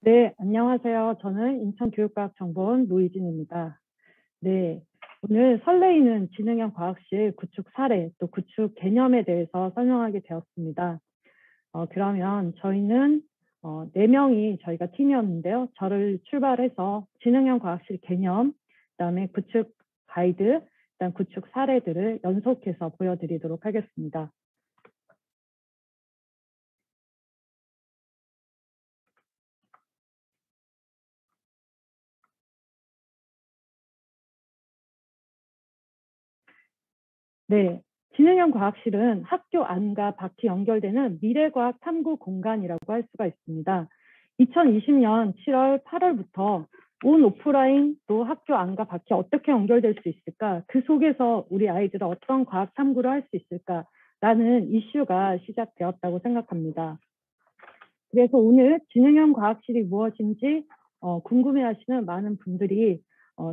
네, 안녕하세요. 저는 인천교육과학정보원 노희진입니다. 네, 오늘 설레이는 지능형 과학실 구축 사례, 또 구축 개념에 대해서 설명하게 되었습니다. 그러면 저희는 4명이 저희가 팀이었는데요. 저를 출발해서 지능형 과학실 개념, 그다음에 구축 가이드, 그다음 구축 사례들을 연속해서 보여드리도록 하겠습니다. 네, 지능형 과학실은 학교 안과 밖이 연결되는 미래과학 탐구 공간이라고 할 수가 있습니다. 2020년 7월, 8월부터 온 오프라인 또 학교 안과 밖이 어떻게 연결될 수 있을까? 그 속에서 우리 아이들은 어떤 과학 탐구를 할 수 있을까라는 이슈가 시작되었다고 생각합니다. 그래서 오늘 지능형 과학실이 무엇인지 궁금해하시는 많은 분들이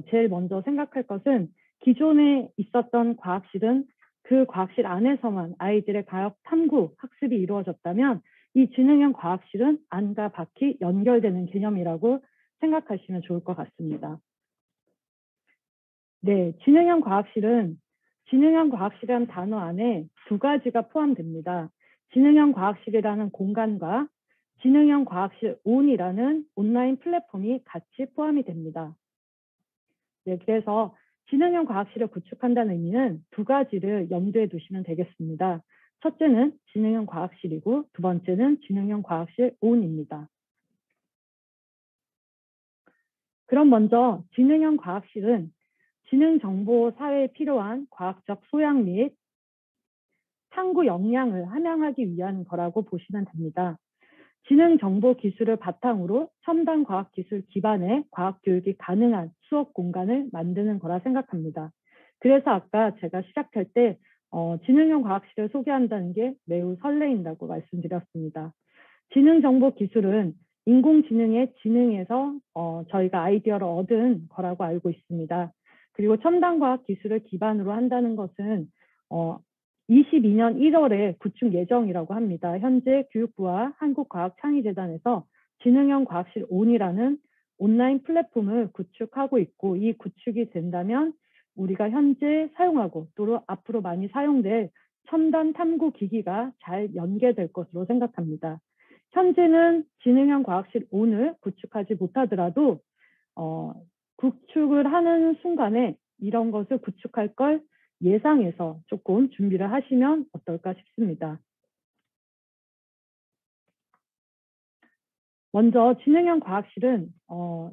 제일 먼저 생각할 것은 기존에 있었던 과학실은 그 과학실 안에서만 아이들의 과학 탐구, 학습이 이루어졌다면 이 지능형 과학실은 안과 밖이 연결되는 개념이라고 생각하시면 좋을 것 같습니다. 네, 지능형 과학실이라는 단어 안에 두 가지가 포함됩니다. 지능형 과학실이라는 공간과 지능형 과학실 온이라는 온라인 플랫폼이 같이 포함이 됩니다. 네, 그래서 지능형 과학실을 구축한다는 의미는 두 가지를 염두에 두시면 되겠습니다. 첫째는 지능형 과학실이고 두 번째는 지능형 과학실 온입니다. 그럼 먼저 지능형 과학실은 지능정보 사회에 필요한 과학적 소양 및 탐구 역량을 함양하기 위한 거라고 보시면 됩니다. 지능정보 기술을 바탕으로 첨단 과학기술 기반의 과학교육이 가능한 수업 공간을 만드는 거라 생각합니다. 그래서 아까 제가 시작할 때 지능형 과학실을 소개한다는 게 매우 설레인다고 말씀드렸습니다. 지능정보 기술은 인공지능의 지능에서 저희가 아이디어를 얻은 거라고 알고 있습니다. 그리고 첨단 과학 기술을 기반으로 한다는 것은 22년 1월에 구축 예정이라고 합니다. 현재 교육부와 한국과학창의재단에서 지능형 과학실 온이라는 온라인 플랫폼을 구축하고 있고, 이 구축이 된다면 우리가 현재 사용하고 또 앞으로 많이 사용될 첨단 탐구 기기가 잘 연계될 것으로 생각합니다. 현재는 지능형 과학실 온을 구축하지 못하더라도 구축을 하는 순간에 이런 것을 구축할 걸 예상해서 조금 준비를 하시면 어떨까 싶습니다. 먼저 지능형 과학실은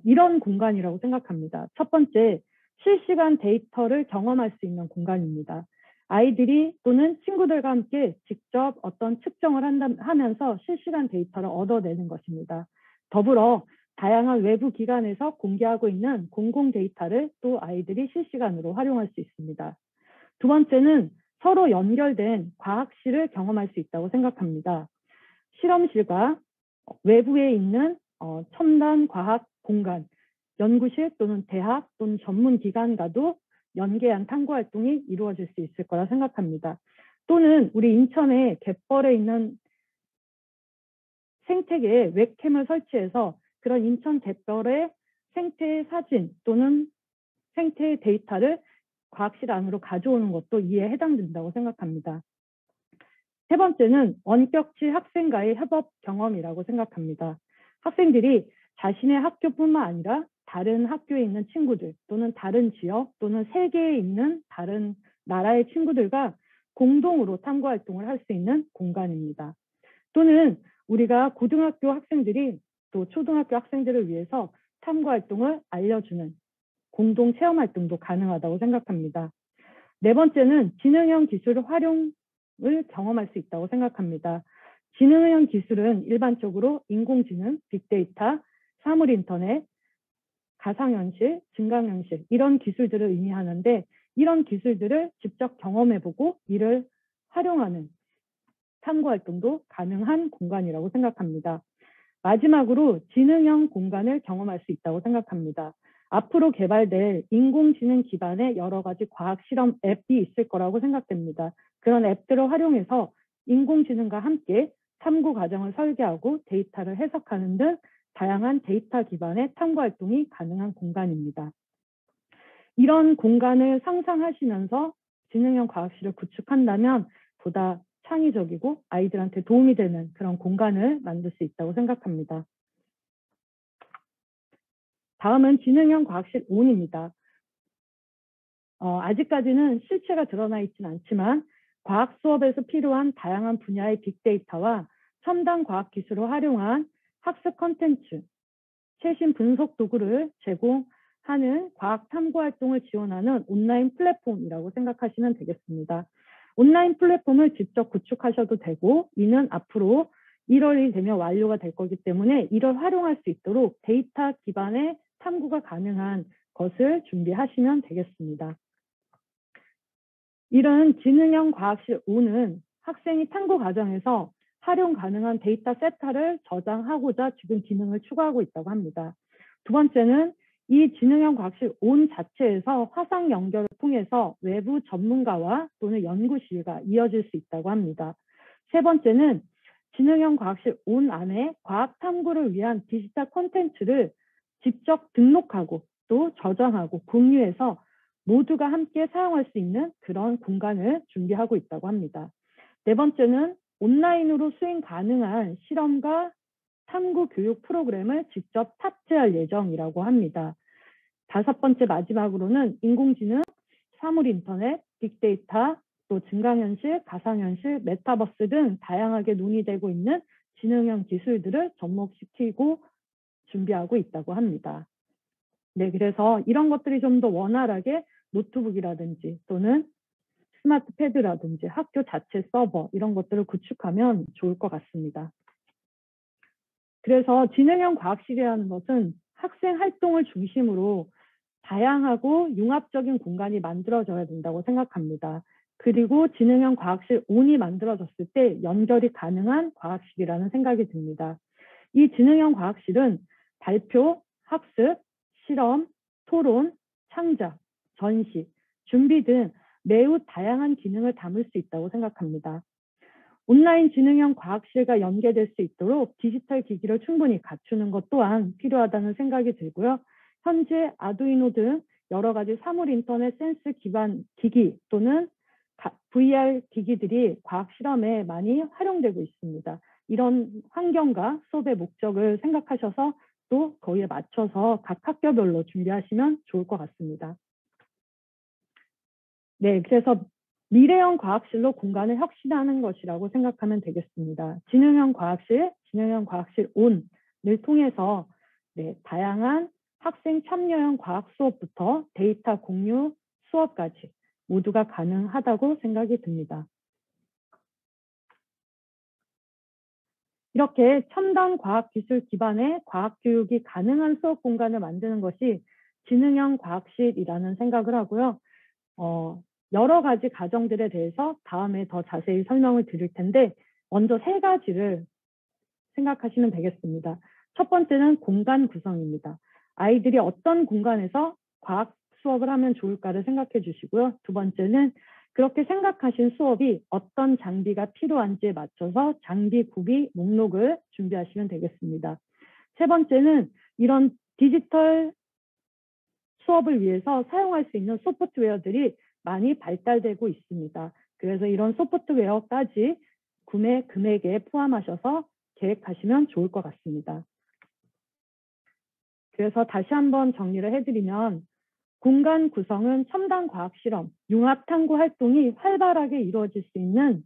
이런 공간이라고 생각합니다. 첫 번째, 실시간 데이터를 경험할 수 있는 공간입니다. 아이들이 또는 친구들과 함께 직접 어떤 측정을 하면서 실시간 데이터를 얻어내는 것입니다. 더불어 다양한 외부 기관에서 공개하고 있는 공공 데이터를 또 아이들이 실시간으로 활용할 수 있습니다. 두 번째는 서로 연결된 과학실을 경험할 수 있다고 생각합니다. 실험실과 외부에 있는 첨단 과학 공간, 연구실 또는 대학 또는 전문 기관과도 연계한 탐구 활동이 이루어질 수 있을 거라 생각합니다. 또는 우리 인천의 갯벌에 있는 생태계에 웹캠을 설치해서 그런 인천 갯벌의 생태 사진 또는 생태 데이터를 과학실 안으로 가져오는 것도 이에 해당된다고 생각합니다. 세 번째는 원격지 학생과의 협업 경험이라고 생각합니다. 학생들이 자신의 학교뿐만 아니라 다른 학교에 있는 친구들 또는 다른 지역 또는 세계에 있는 다른 나라의 친구들과 공동으로 탐구 활동을 할 수 있는 공간입니다. 또는 우리가 고등학교 학생들이 또 초등학교 학생들을 위해서 탐구 활동을 알려주는 공동 체험 활동도 가능하다고 생각합니다. 네 번째는 지능형 기술 활용을 경험할 수 있다고 생각합니다. 지능형 기술은 일반적으로 인공지능, 빅데이터, 사물인터넷, 가상현실, 증강현실 이런 기술들을 의미하는데 이런 기술들을 직접 경험해보고 이를 활용하는 탐구 활동도 가능한 공간이라고 생각합니다. 마지막으로 지능형 공간을 경험할 수 있다고 생각합니다. 앞으로 개발될 인공지능 기반의 여러 가지 과학 실험 앱이 있을 거라고 생각됩니다. 그런 앱들을 활용해서 인공지능과 함께 탐구 과정을 설계하고 데이터를 해석하는 등 다양한 데이터 기반의 탐구 활동이 가능한 공간입니다. 이런 공간을 상상하시면서 지능형 과학실을 구축한다면 보다 창의적이고 아이들한테 도움이 되는 그런 공간을 만들 수 있다고 생각합니다. 다음은 지능형 과학실 5입니다. 아직까지는 실체가 드러나 있지는 않지만 과학 수업에서 필요한 다양한 분야의 빅데이터와 첨단 과학 기술을 활용한 학습 콘텐츠, 최신 분석 도구를 제공하는 과학 탐구 활동을 지원하는 온라인 플랫폼이라고 생각하시면 되겠습니다. 온라인 플랫폼을 직접 구축하셔도 되고 이는 앞으로 1월이 되면 완료가 될 거기 때문에 이를 활용할 수 있도록 데이터 기반의 탐구가 가능한 것을 준비하시면 되겠습니다. 이런 지능형 과학실 5는 학생이 탐구 과정에서 활용 가능한 데이터 세트를 저장하고자 지금 기능을 추가하고 있다고 합니다. 두 번째는 이 지능형 과학실 온 자체에서 화상 연결을 통해서 외부 전문가와 또는 연구실과 이어질 수 있다고 합니다. 세 번째는 지능형 과학실 온 안에 과학 탐구를 위한 디지털 콘텐츠를 직접 등록하고 또 저장하고 공유해서 모두가 함께 사용할 수 있는 그런 공간을 준비하고 있다고 합니다. 네 번째는 온라인으로 수행 가능한 실험과 탐구 교육 프로그램을 직접 탑재할 예정이라고 합니다. 다섯 번째 마지막으로는 인공지능, 사물인터넷, 빅데이터, 또 증강현실, 가상현실, 메타버스 등 다양하게 논의되고 있는 지능형 기술들을 접목시키고 준비하고 있다고 합니다. 네, 그래서 이런 것들이 좀 더 원활하게 노트북이라든지 또는 스마트 패드라든지 학교 자체 서버 이런 것들을 구축하면 좋을 것 같습니다. 그래서 지능형 과학실이라는 것은 학생 활동을 중심으로 다양하고 융합적인 공간이 만들어져야 된다고 생각합니다. 그리고 지능형 과학실 온이 만들어졌을 때 연결이 가능한 과학실이라는 생각이 듭니다. 이 지능형 과학실은 발표, 학습, 실험, 토론, 창작, 전시, 준비 등 매우 다양한 기능을 담을 수 있다고 생각합니다. 온라인 지능형 과학실과 연계될 수 있도록 디지털 기기를 충분히 갖추는 것 또한 필요하다는 생각이 들고요. 현재 아두이노 등 여러 가지 사물 인터넷 센스 기반 기기 또는 VR 기기들이 과학 실험에 많이 활용되고 있습니다. 이런 환경과 수업의 목적을 생각하셔서 또 거기에 맞춰서 각 학교별로 준비하시면 좋을 것 같습니다. 네, 그래서 미래형 과학실로 공간을 혁신하는 것이라고 생각하면 되겠습니다. 지능형 과학실 온을 통해서 네, 다양한 학생 참여형 과학 수업부터 데이터 공유 수업까지 모두가 가능하다고 생각이 듭니다. 이렇게 첨단 과학 기술 기반의 과학 교육이 가능한 수업 공간을 만드는 것이 지능형 과학실이라는 생각을 하고요. 여러 가지 과정들에 대해서 다음에 더 자세히 설명을 드릴 텐데 먼저 세 가지를 생각하시면 되겠습니다. 첫 번째는 공간 구성입니다. 아이들이 어떤 공간에서 과학 수업을 하면 좋을까를 생각해 주시고요. 두 번째는 그렇게 생각하신 수업이 어떤 장비가 필요한지에 맞춰서 장비 구비 목록을 준비하시면 되겠습니다. 세 번째는 이런 디지털 수업을 위해서 사용할 수 있는 소프트웨어들이 많이 발달되고 있습니다. 그래서 이런 소프트웨어까지 구매 금액에 포함하셔서 계획하시면 좋을 것 같습니다. 그래서 다시 한번 정리를 해드리면 공간 구성은 첨단 과학 실험, 융합 탐구 활동이 활발하게 이루어질 수 있는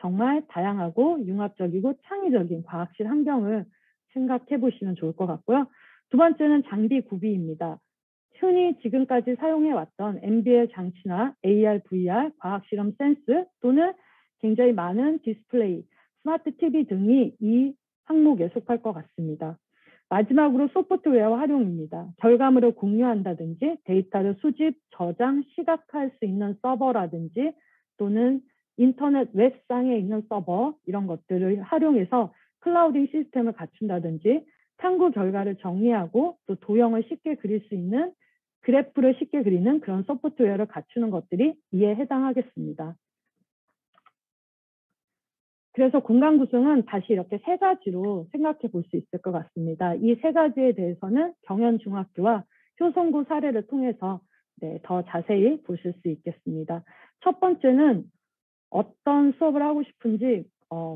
정말 다양하고 융합적이고 창의적인 과학실 환경을 생각해 보시면 좋을 것 같고요. 두 번째는 장비 구비입니다. 흔히 지금까지 사용해왔던 MBL 장치나 AR, VR, 과학실험 센스 또는 굉장히 많은 디스플레이, 스마트 TV 등이 이 항목에 속할 것 같습니다. 마지막으로 소프트웨어 활용입니다. 결과물을 공유한다든지 데이터를 수집, 저장, 시각할 수 있는 서버라든지 또는 인터넷 웹상에 있는 서버 이런 것들을 활용해서 클라우딩 시스템을 갖춘다든지 탐구 결과를 정리하고 또 도형을 쉽게 그릴 수 있는 그래프를 쉽게 그리는 그런 소프트웨어를 갖추는 것들이 이에 해당하겠습니다. 그래서 공간 구성은 다시 이렇게 세 가지로 생각해 볼 수 있을 것 같습니다. 이 세 가지에 대해서는 경연중학교와 효성고 사례를 통해서 더 자세히 보실 수 있겠습니다. 첫 번째는 어떤 수업을 하고 싶은지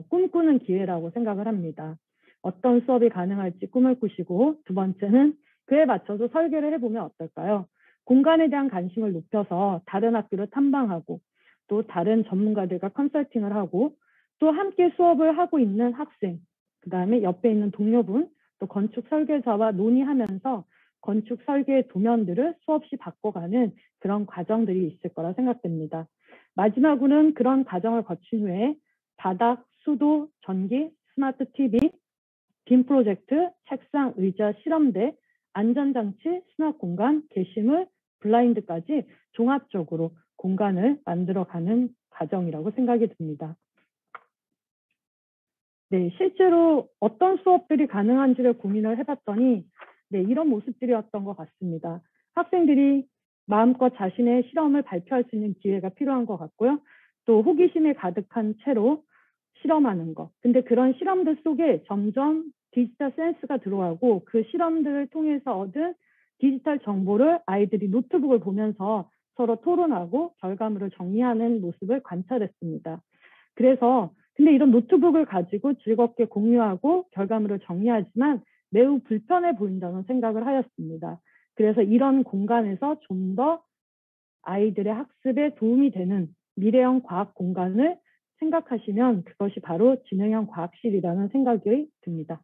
꿈꾸는 기회라고 생각을 합니다. 어떤 수업이 가능할지 꿈을 꾸시고, 두 번째는 그에 맞춰서 설계를 해보면 어떨까요? 공간에 대한 관심을 높여서 다른 학교를 탐방하고, 또 다른 전문가들과 컨설팅을 하고, 또 함께 수업을 하고 있는 학생, 그 다음에 옆에 있는 동료분, 또 건축 설계사와 논의하면서 건축 설계의 도면들을 수없이 바꿔가는 그런 과정들이 있을 거라 생각됩니다. 마지막으로는 그런 과정을 거친 후에 바닥, 수도, 전기, 스마트 TV, 빔 프로젝트, 책상, 의자, 실험대, 안전장치, 수납 공간, 게시물, 블라인드까지 종합적으로 공간을 만들어가는 과정이라고 생각이 듭니다. 네, 실제로 어떤 수업들이 가능한지를 고민을 해봤더니 이런 모습들이었던 것 같습니다. 학생들이 마음껏 자신의 실험을 발표할 수 있는 기회가 필요한 것 같고요. 또 호기심에 가득한 채로 실험하는 것. 근데 그런 실험들 속에 점점 디지털 센스가 들어가고 그 실험들을 통해서 얻은 디지털 정보를 아이들이 노트북을 보면서 서로 토론하고 결과물을 정리하는 모습을 관찰했습니다. 그래서 근데 이런 노트북을 가지고 즐겁게 공유하고 결과물을 정리하지만 매우 불편해 보인다는 생각을 하였습니다. 그래서 이런 공간에서 좀 더 아이들의 학습에 도움이 되는 미래형 과학 공간을 생각하시면 그것이 바로 지능형 과학실이라는 생각이 듭니다.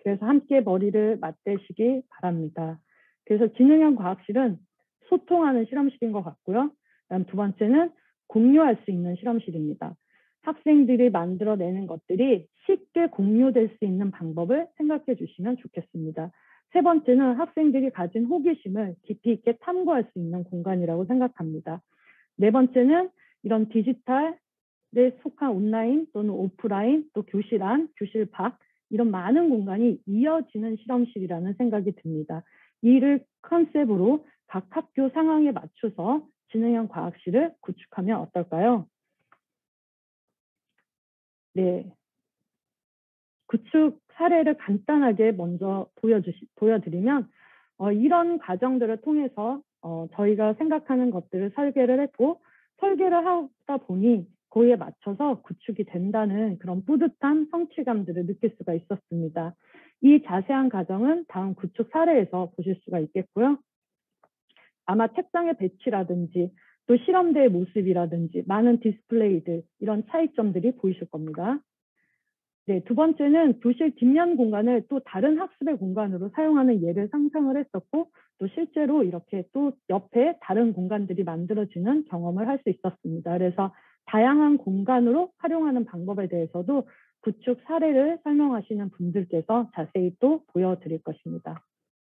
그래서 함께 머리를 맞대시기 바랍니다. 그래서 지능형 과학실은 소통하는 실험실인 것 같고요. 그다음 두 번째는 공유할 수 있는 실험실입니다. 학생들이 만들어내는 것들이 쉽게 공유될 수 있는 방법을 생각해 주시면 좋겠습니다. 세 번째는 학생들이 가진 호기심을 깊이 있게 탐구할 수 있는 공간이라고 생각합니다. 네 번째는 이런 디지털에 속한 온라인 또는 오프라인, 또 교실 안, 교실 밖 이런 많은 공간이 이어지는 실험실이라는 생각이 듭니다. 이를 컨셉으로 각 학교 상황에 맞춰서 지능형 과학실을 구축하면 어떨까요? 네, 구축 사례를 간단하게 먼저 보여드리면 이런 과정들을 통해서 저희가 생각하는 것들을 설계를 했고 설계를 하다 보니 그에 맞춰서 구축이 된다는 그런 뿌듯한 성취감들을 느낄 수가 있었습니다. 이 자세한 과정은 다음 구축 사례에서 보실 수가 있겠고요. 아마 책상의 배치라든지 또 실험대의 모습이라든지 많은 디스플레이들 이런 차이점들이 보이실 겁니다. 네, 두 번째는 교실 뒷면 공간을 또 다른 학습의 공간으로 사용하는 예를 상상을 했었고 또 실제로 이렇게 또 옆에 다른 공간들이 만들어지는 경험을 할 수 있었습니다. 그래서 다양한 공간으로 활용하는 방법에 대해서도 구축 사례를 설명하시는 분들께서 자세히 또 보여드릴 것입니다.